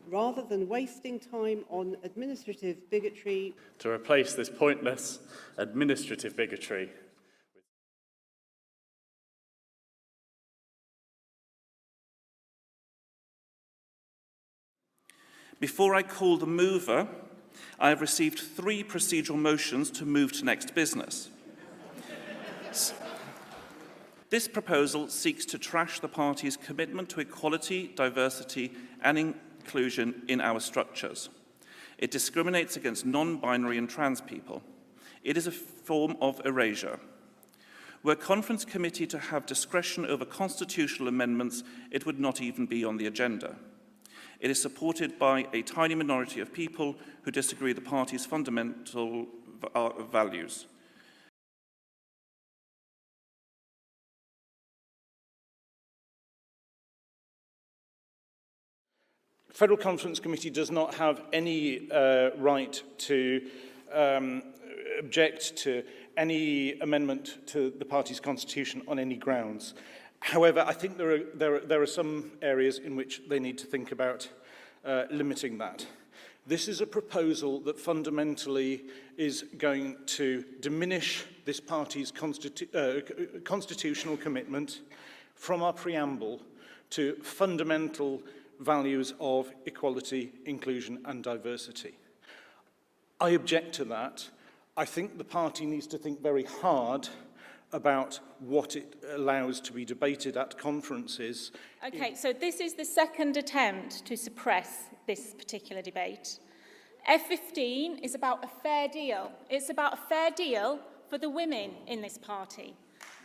rather than wasting time on administrative bigotry. To replace this pointless administrative bigotry. Before I call the mover, I have received 3 procedural motions to move to next business. This proposal seeks to trash the party's commitment to equality, diversity and inclusion in our structures. It discriminates against non-binary and trans people. It is a form of erasure. Were Conference Committee to have discretion over constitutional amendments, it would not even be on the agenda. It is supported by a tiny minority of people who disagree with the party's fundamental values. Federal Conference Committee does not have any right to object to any amendment to the party's constitution on any grounds. However, I think there are some areas in which they need to think about limiting that. This is a proposal that fundamentally is going to diminish this party's constitutional commitment from our preamble to fundamental values of equality, inclusion and diversity. I object to that. I think the party needs to think very hard about what it allows to be debated at conferences. Okay, so this is the second attempt to suppress this particular debate. F15 is about a fair deal. It's about a fair deal for the women in this party.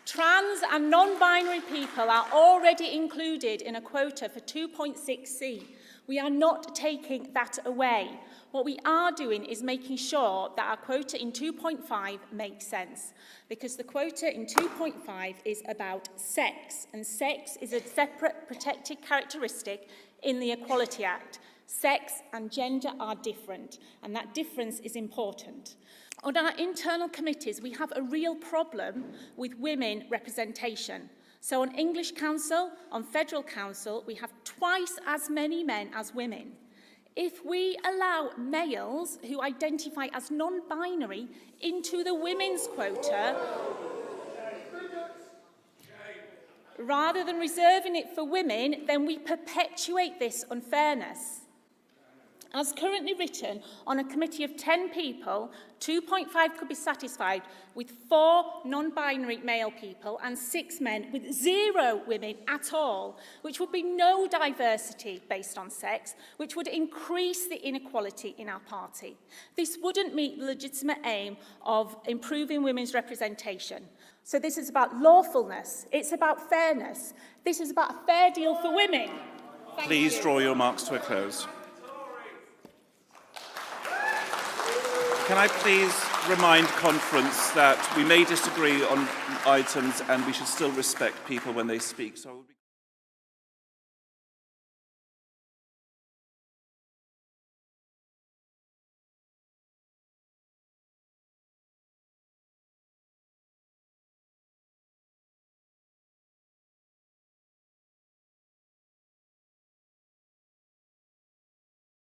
Trans and non-binary people are already included in a quota for 2.6C. We are not taking that away. What we are doing is making sure that our quota in 2.5 makes sense, because the quota in 2.5 is about sex, and sex is a separate protected characteristic in the Equality Act. Sex and gender are different, and that difference is important. On our internal committees, we have a real problem with women representation. So on English Council, on Federal Council, we have twice as many men as women. If we allow males who identify as non-binary into the women's quota, rather than reserving it for women, then we perpetuate this unfairness. As currently written, on a committee of 10 people, 2.5 could be satisfied with 4 non-binary male people and 6 men, with 0 women at all, which would be no diversity based on sex, which would increase the inequality in our party. This wouldn't meet the legitimate aim of improving women's representation. So this is about lawfulness. It's about fairness. This is about a fair deal for women. Please draw your remarks to a close. Can I please remind conference that we may disagree on items and we should still respect people when they speak. So